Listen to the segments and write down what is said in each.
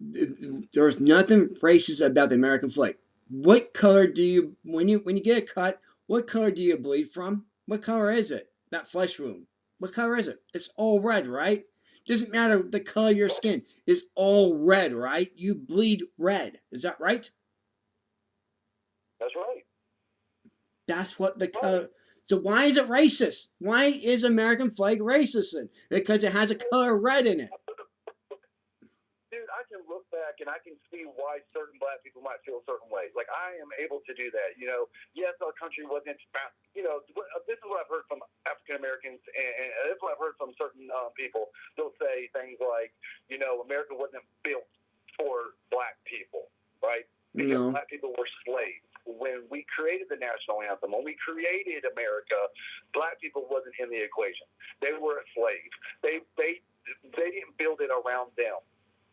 There's nothing racist about the American flag. What color do you when you get a cut? What color do you bleed from? What color is it? That flesh wound. What color is it? It's all red, right? Doesn't matter the color of your skin. It's all red, right? You bleed red. Is that right? That's right. That's what the Right. color. So why is it racist? Why is American flag racist? Then? Because it has a color red in it. Dude, I can look back and I can see why certain black people might feel certain ways. Like, I am able to do that. Yes, our country wasn't, this is what I've heard from African Americans, and this is what I've heard from certain people. They'll say things like, America wasn't built for black people, right? Because No. black people were slaves. When we created the national anthem, when we created America, black people wasn't in the equation. They were a slave. They didn't build it around them.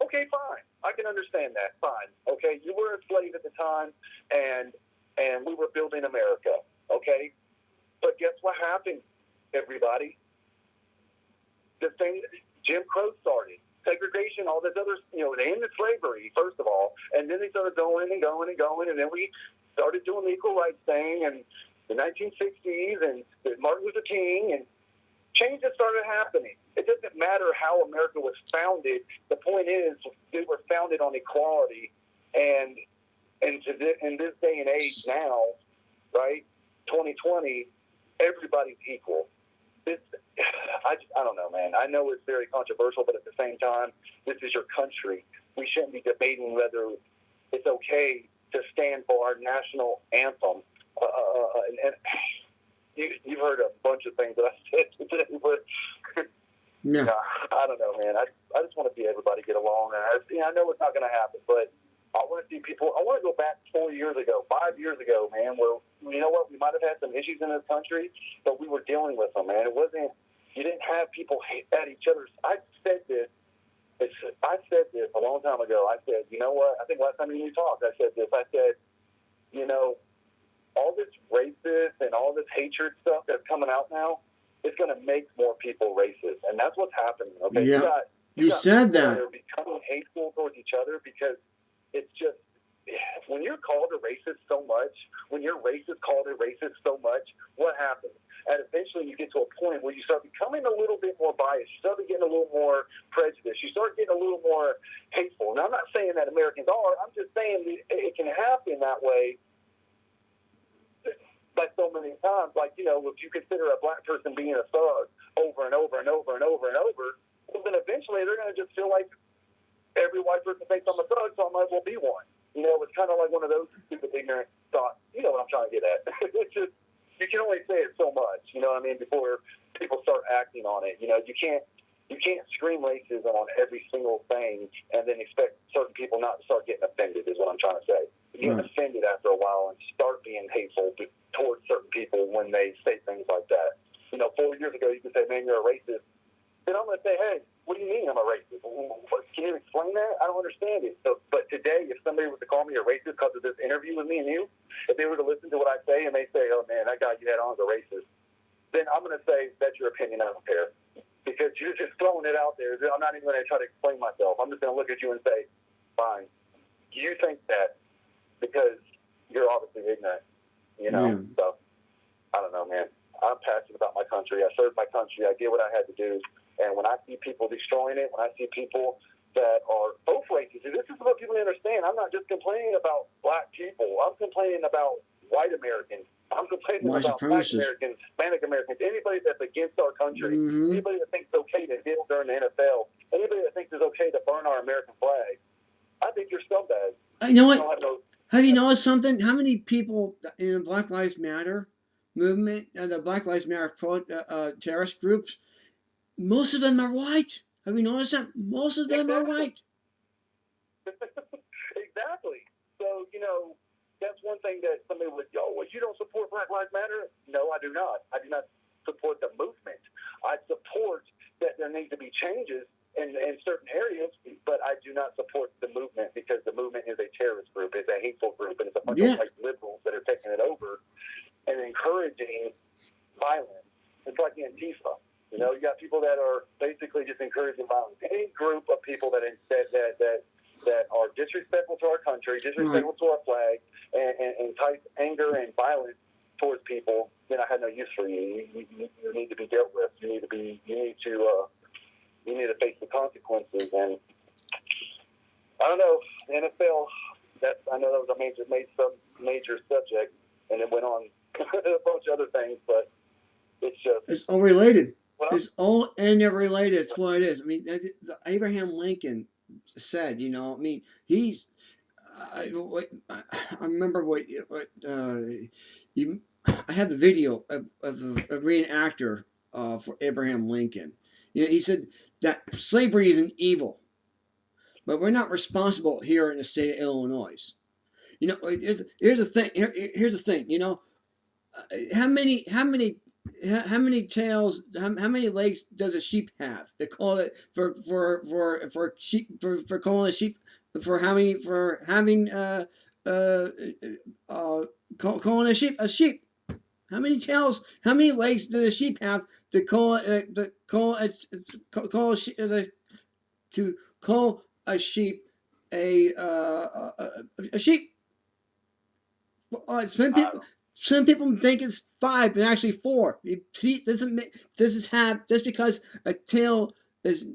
Okay, fine. I can understand that. Fine. Okay, you were a slave at the time, and we were building America. Okay, but guess what happened, everybody? The thing, Jim Crow started. Segregation, all this other, they ended slavery, first of all, and then they started going and going and going, and then we started doing the equal rights thing, and the 1960s, and Martin Luther King, and changes started happening. It doesn't matter how America was founded. The point is, they were founded on equality, and in this day and age now, right, 2020, everybody's equal. I don't know, man. I know it's very controversial, but at the same time, this is your country. We shouldn't be debating whether it's okay to stand for our national anthem. And you've heard a bunch of things that I said today, but Yeah. I don't know, man. I just want to see everybody get along. And I know it's not going to happen, but I want to see people. I want to go back 4 years ago, 5 years ago, man, where, you know what, we might have had some issues in this country, but we were dealing with them, man. It wasn't, you didn't have people hate at each other. I said this a long time ago. I said, you know what, I think last time we talked, I said this. I said, all this racist and all this hatred stuff that's coming out now, it's going to make more people racist. And that's what's happening, okay? Yeah. You got said people that. are becoming hateful towards each other because it's just, when you're called a racist so much, when your race is called a racist so much, what happens? And eventually you get to a point where you start becoming a little bit more biased. You start getting a little more prejudiced. You start getting a little more hateful. Now, I'm not saying that Americans are. I'm just saying it can happen that way by so many times. Like, if you consider a black person being a thug over and over and over and over and over, well, then eventually they're going to just feel like every white person thinks I'm a thug, so I might as well be one. It's kind of like one of those stupid, ignorant thoughts. You know what I'm trying to get at. It's just, you can only say it so much, before people start acting on it. You can't scream racism on every single thing and then expect certain people not to start getting offended, is what I'm trying to say. You get offended after a while and start being hateful towards certain people when they say things like that. 4 years ago, you could say, man, you're a racist. Then I'm going to say, hey, what do you mean I'm a racist? Can you explain that? I don't understand it. But today, if somebody was to call me a racist because of this interview with me and you, if they were to listen to what I say and they say, oh, man, that guy you had on is a racist, then I'm going to say, that's your opinion. I don't care. Because you're just throwing it out there. I'm not even going to try to explain myself. I'm just going to look at you and say, fine. You think that because you're obviously ignorant, So, I don't know, man. I'm passionate about my country. I served my country. I did what I had to do. And when I see people destroying it, when I see people that are both races, and this is what people understand. I'm not just complaining about black people. I'm complaining about white Americans. I'm complaining about black Americans, Hispanic Americans, anybody that's against our country, anybody that thinks it's okay to deal during the NFL, anybody that thinks it's okay to burn our American flag. I think you're scumbags. You know what? Have you noticed something? How many people in the Black Lives Matter movement, the Black Lives Matter terrorist groups, most of them are white. Have you noticed that? Most of them are white. Exactly. So, that's one thing that somebody would go, well, you don't support Black Lives Matter? No, I do not. I do not support the movement. I support that there needs to be changes in certain areas, but I do not support the movement because the movement is a terrorist group, it's a hateful group, and it's a bunch of white liberals that are taking it over and encouraging violence. It's like Antifa. You got people that are basically just encouraging violence. Any group of people that disrespectful to our country, disrespectful to our flag, and incite anger and violence towards people, then I have no use for you. You need to be dealt with. You need to face the consequences. And I don't know, the NFL. I know that was a major subject, and it went on a bunch of other things, but it's all related. It's all interrelated. It's what it is. I mean, Abraham Lincoln said, he's. I remember I had the video of a reenactor for Abraham Lincoln. He said that slavery is an evil, but we're not responsible here in the state of Illinois. Here's the thing. Here's the thing. How many tails? How many legs does a sheep have? They call it for sheep for calling a sheep for having calling a sheep a sheep. How many tails? How many legs does a sheep have to call a sheep a sheep? Some people think it's 5, but actually 4. See, just because a tail is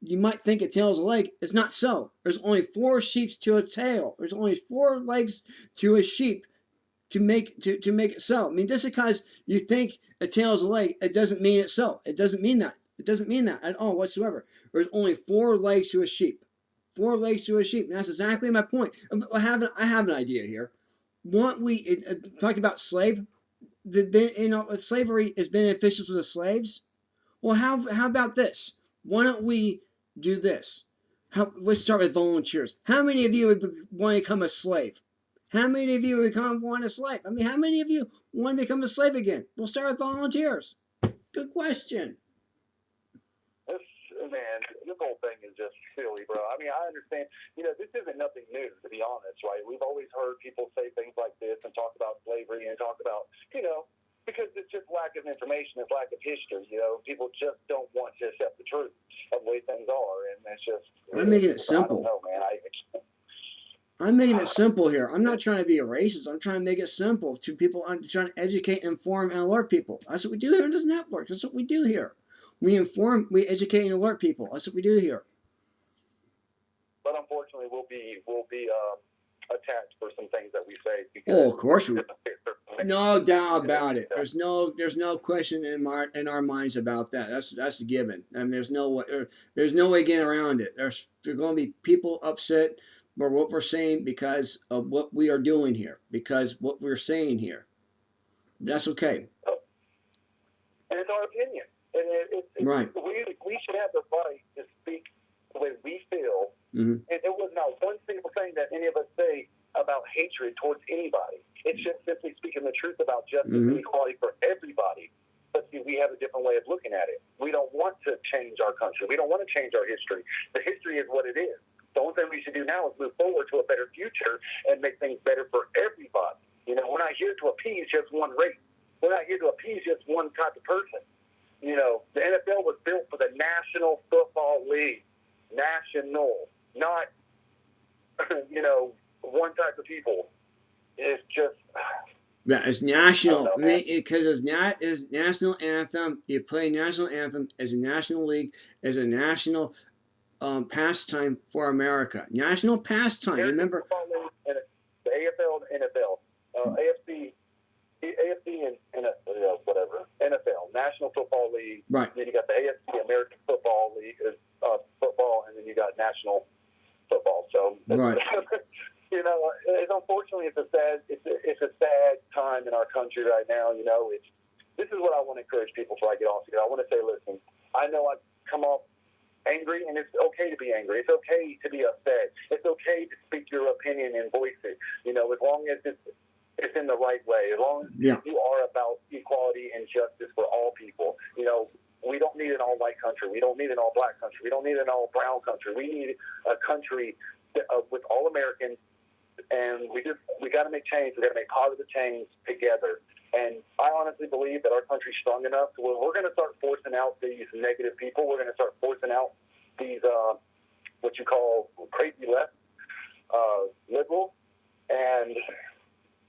you might think a tail is a leg. It's not so. There's only 4 sheep to a tail. There's only 4 legs to a sheep to make it so. I mean, just because you think a tail is a leg, it doesn't mean it's so. It doesn't mean that. It doesn't mean that at all whatsoever. There's only 4 legs to a sheep. 4 legs to a sheep. And that's exactly my point. I have an idea here. What we talk about slavery is beneficial to the slaves. Well, how about this? Why don't we do this? Let's start with volunteers. How many of you would want to become a slave? How many of you would want a slave? I mean, how many of you want to become a slave again? We'll start with volunteers. Good question. Man, this whole thing is just silly, bro. I mean, I understand. This isn't nothing new, to be honest, right? We've always heard people say things like this and talk about slavery and talk about, because it's just lack of information, it's lack of history. People just don't want to accept the truth of the way things are, and it's just. I'm making it simple. I don't know, man. I'm making it simple here. I'm not trying to be a racist. I'm trying to make it simple to people. I'm trying to educate, inform, and alert people. That's what we do here in this network. That's what we do here. We inform, we educate, and alert people. That's what we do here. But unfortunately, we'll be attacked for some things that we say. Oh, of course we. No doubt about it. There's no question in our minds about that. That's a given. I mean, there's no way getting around it. There's going to be people upset for what we're saying because of what we are doing here, because what we're saying here. That's okay. And it's our opinion. Right. We should have the right to speak the way we feel. Mm-hmm. And there was not one single thing that any of us say about hatred towards anybody. It's just simply speaking the truth about justice and equality for everybody. But see, we have a different way of looking at it. We don't want to change our country. We don't want to change our history. The history is what it is. The only thing we should do now is move forward to a better future and make things better for everybody. We're not here to appease just one race. We're not here to appease just one type of person. The NFL was built for the National Football League. National, not, one type of people. It's just... Yeah, it's national. Because it's national anthem. You play national anthem as a national league, as a national pastime for America. National pastime. Remember? The AFL and NFL. AFC and whatever. NFL, National Football League. Right. Then you got the AFC, American Football League, football, and then you got National Football. So, right. Unfortunately, it's a sad time in our country right now. This is what I want to encourage people before I get off here. I want to say, listen, I know I come off angry, and it's okay to be angry. It's okay to be upset. It's okay to speak your opinion and voice it. As long as it's in the right way, as long as you are about equality and justice for all people. We don't need an all-white country. We don't need an all-black country. We don't need an all-brown country. We need a country with all Americans, and we got to make change. We got to make positive change together. And I honestly believe that our country's strong enough to where we're going to start forcing out these negative people. We're going to start forcing out these what you call crazy left liberal, and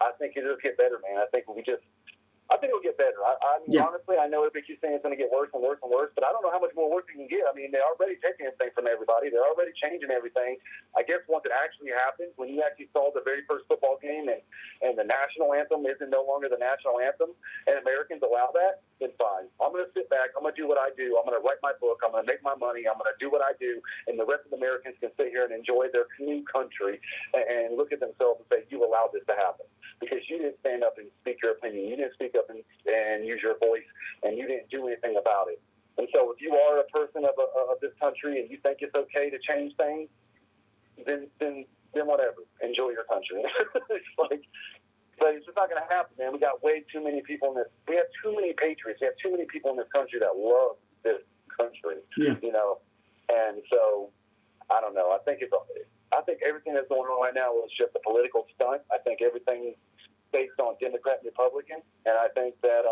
I think it'll get better, man. I think it'll get better. I mean, honestly, I know everybody keeps saying it's going to get worse and worse and worse, but I don't know how much more worse it can get. I mean, they're already taking everything from everybody. They're already changing everything. I guess once it actually happens, when you actually saw the very first football game and the national anthem isn't no longer the national anthem, and Americans allow that, then fine. I'm going to sit back. I'm going to do what I do. I'm going to write my book. I'm going to make my money. I'm going to do what I do, and the rest of the Americans can sit here and enjoy their new country and look at themselves and say, you allowed this to happen. Because you didn't stand up and speak your opinion. You didn't speak up and use your voice, and you didn't do anything about it. And so if you are a person of this country and you think it's okay to change things, then whatever. Enjoy your country. But it's just not going to happen, man. We got way too many people in this. We have too many patriots. We have too many people in this country that love this country, And so, I don't know. I think everything that's going on right now is just a political stunt. I think everything based on Democrat and Republican, and I think that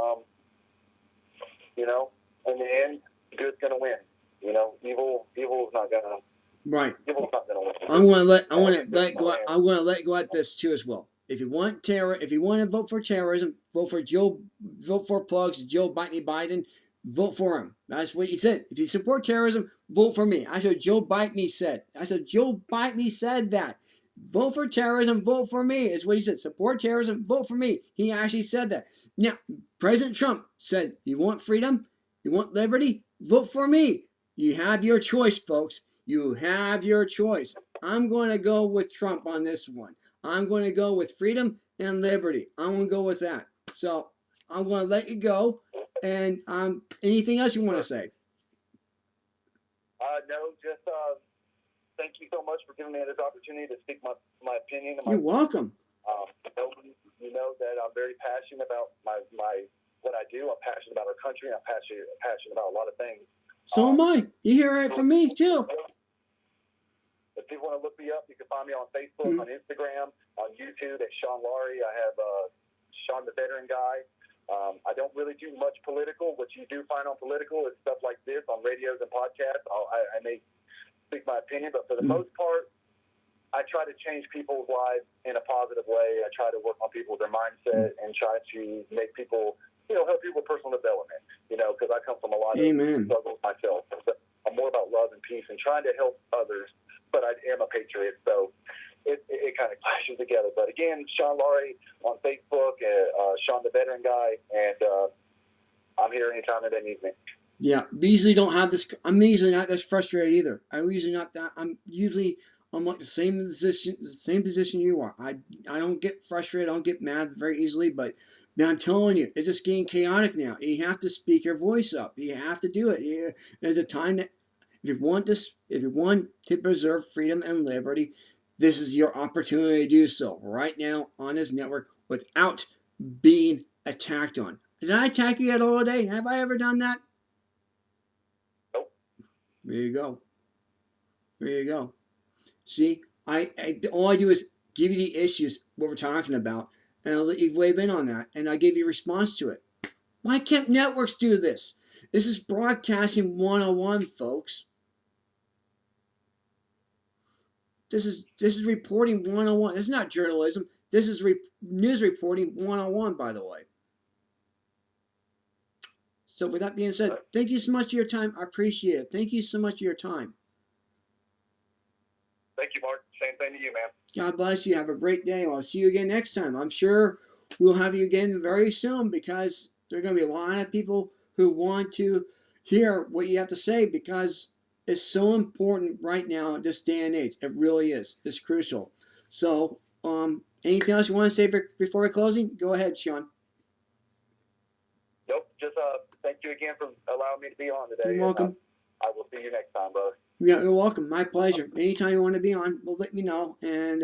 in the end, good's going to win. Evil is not going to. Right. Evil's not going to win. I want to let go at this too as well. If you want to vote for terrorism, vote for plugs, Joe Biden, vote for him. That's what he said. If you support terrorism, vote for me. I said Joe Biden said. Joe Biden said that. Vote for terrorism, vote for me, is what he said. Support terrorism, vote for me. He actually said that. Now, President Trump said, you want freedom? You want liberty? Vote for me. You have your choice, folks. You have your choice. I'm going to go with Trump on this one. I'm going to go with freedom and liberty. I'm going to go with that. So I'm going to let you go. And anything else you want to say? No, just thank you so much for giving me this opportunity to speak my opinion. You're welcome. You know that I'm very passionate about my what I do. I'm passionate about our country. I'm passionate about a lot of things. So am I. You hear it from me too. If people want to look me up, you can find me on Facebook, on Instagram, on YouTube at Shawn Laurie. I have Shawn the Veteran Guy. I don't really do much political. What you do find on political is stuff like this on radios and podcasts. I may speak my opinion, but for the most part, I try to change people's lives in a positive way. I try to work on people, their mindset, and try to make people, help people with personal development, because I come from a lot of struggles myself. I'm more about love and peace and trying to help others, but I am a patriot, so it kind of clashes together. But again, Shawn Laurie on Facebook, Shawn the Veteran Guy, and I'm here anytime that they need me. Yeah, we usually don't have this. I'm usually not this frustrated either. I'm usually not that. I'm like the same position you are. I don't get frustrated. I don't get mad very easily. But now I'm telling you, it's just getting chaotic now. You have to speak your voice up. You have to do it. There's a time that if you want to preserve freedom and liberty, this is your opportunity to do so right now on this network without being attacked on. Did I attack you at all today? Have I ever done that? Nope. There you go. See, all I do is give you the issues, what we're talking about, and I'll let you weigh in on that, and I give you a response to it. Why can't networks do this? This is broadcasting 101, folks. This is reporting 101. This is not journalism. This is news reporting 101, by the way. So with that being said, thank you so much for your time. I appreciate it. Thank you so much for your time. Thank you, Mark. Same thing to you, man. God bless you. Have a great day. I'll see you again next time. I'm sure we'll have you again very soon because there are going to be a lot of people who want to hear what you have to say because it's so important right now in this day and age. It really is. It's crucial. So, anything else you want to say before we're closing? Go ahead, Shawn. Nope. Just thank you again for allowing me to be on today. You're welcome. I will see you next time, brother. Yeah, you're welcome. My pleasure. Anytime you want to be on, well, let me know. And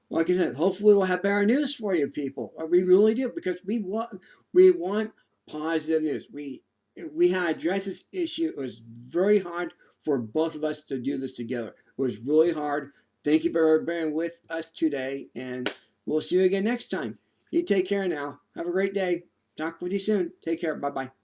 like I said, hopefully we'll have better news for you people. We really do because we want positive news. We had to address this issue. It was very hard for both of us to do this together. It was really hard. Thank you for bearing with us today, and we'll see you again next time. You take care now. Have a great day. Talk with you soon. Take care. Bye-bye.